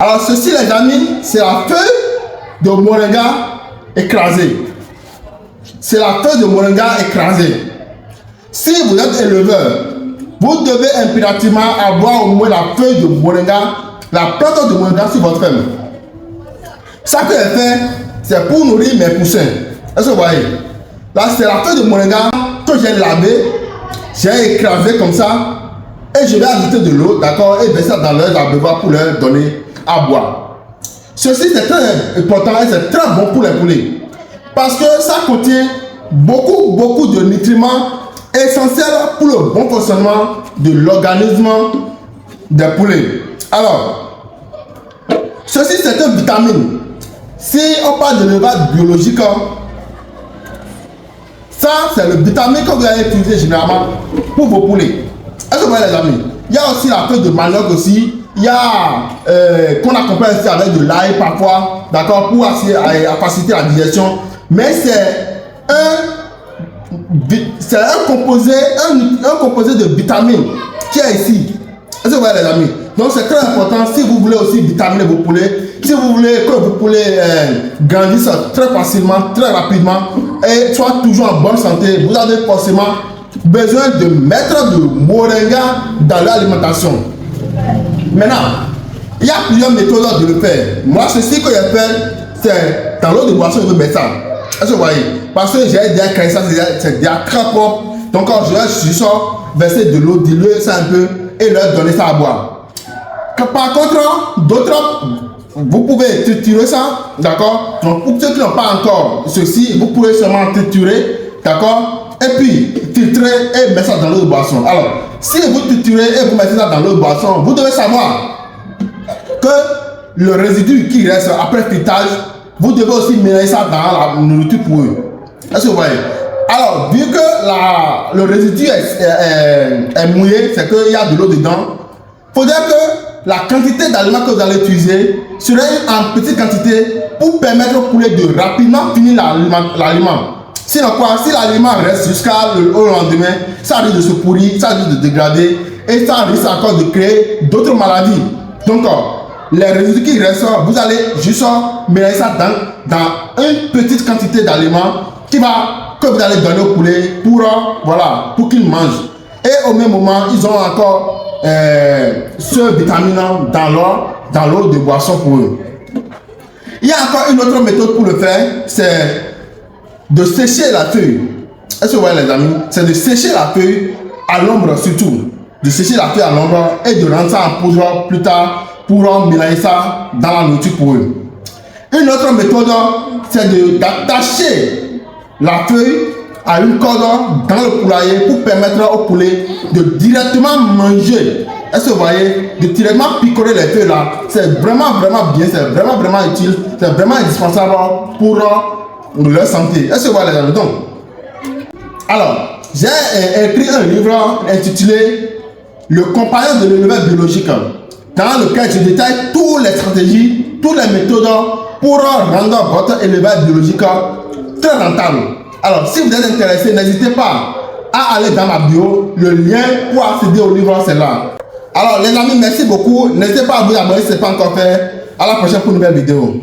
Alors ceci les amis, c'est la feuille de moringa écrasée. C'est la feuille de moringa écrasée. Si vous êtes éleveur, vous devez impérativement avoir au moins la feuille de moringa, la plante de moringa sur votre ferme. Ça que j'ai fait, c'est pour nourrir mes poussins. Est-ce que vous voyez? Là, c'est la feuille de moringa que j'ai lavée, j'ai écrasé comme ça, et je vais ajouter de l'eau, d'accord, et verser ça dans leur abreuvoir pour leur donner à boire. Ceci c'est très important et c'est très bon pour les poulets parce que ça contient beaucoup de nutriments essentiels pour le bon fonctionnement de l'organisme des poulets. Alors, ceci c'est une vitamine. Si on parle de l'élevage biologique, ça c'est le vitamine que vous allez utiliser généralement pour vos poulets. Est-ce que vous voyez les amis? Il y a aussi la feuille de manioc aussi. Il y a qu'on accompagne aussi avec de l'ail parfois, d'accord, pour faciliter la digestion. Mais c'est un composé de vitamines qui est ici. Est-ce que vous voyez les amis? Donc c'est très important si vous voulez aussi vitaminer vos poulets, si vous voulez que vos poulets grandissent très facilement, très rapidement et soient toujours en bonne santé, vous avez forcément besoin de mettre de moringa dans l'alimentation. Maintenant, il y a plusieurs méthodes de le faire. Moi, ceci que j'ai fait, c'est dans l'eau de boisson, je veux mettre ça. Est-ce que vous voyez? Parce que j'ai déjà créé ça, c'est déjà très propre. Donc, quand je vais juste verser de l'eau, diluer ça un peu et leur donner ça à boire. Par contre, d'autres, vous pouvez triturer ça, d'accord? Donc, pour ceux qui n'ont pas encore ceci, vous pouvez seulement triturer, d'accord? Et puis, filtrer et mettre ça dans l'eau de boisson. Alors, si vous triturez et vous mettez ça dans l'eau de boisson, vous devez savoir que le résidu qui reste après le filtrage, vous devez aussi mélanger ça dans la nourriture pour eux. Est-ce que vous voyez? Alors, vu que le résidu est mouillé, c'est qu'il y a de l'eau dedans, il faudrait que la quantité d'aliments que vous allez utiliser serait en petite quantité pour permettre au poulet de rapidement finir l'aliment. Sinon quoi, si l'aliment reste jusqu'au lendemain, ça risque de se pourrir, ça risque de dégrader et ça risque encore de créer d'autres maladies. Donc, les résidus qui restent, vous allez juste mélanger ça dans une petite quantité d'aliments que vous allez donner au poulet pour qu'ils mangent. Et au même moment, ils ont encore ce vitamine dans l'eau de boisson pour eux. Il y a encore une autre méthode pour le faire, c'est de sécher la feuille. Est-ce que vous voyez les amis? C'est de sécher la feuille à l'ombre surtout. De sécher la feuille à l'ombre et de rendre ça en poudre plus tard pour mélanger ça dans la nourriture pour eux. Une autre méthode, c'est d'attacher la feuille à une corde dans le poulailler pour permettre au poulet de directement manger. Est-ce que vous voyez? De directement picorer les feuilles là. C'est vraiment bien, c'est vraiment utile, c'est vraiment indispensable pour leur santé. Est-ce que vous voyez les amis? Donc, alors, j'ai écrit un livre intitulé Le compagnon de l'éleveur biologique, dans lequel je détaille toutes les stratégies, toutes les méthodes pour rendre votre élevage biologique très rentable. Alors, si vous êtes intéressé, n'hésitez pas à aller dans ma bio. Le lien pour accéder au livre, c'est là. Alors, les amis, merci beaucoup. N'hésitez pas à vous abonner si ce n'est pas encore fait. À la prochaine pour une nouvelle vidéo.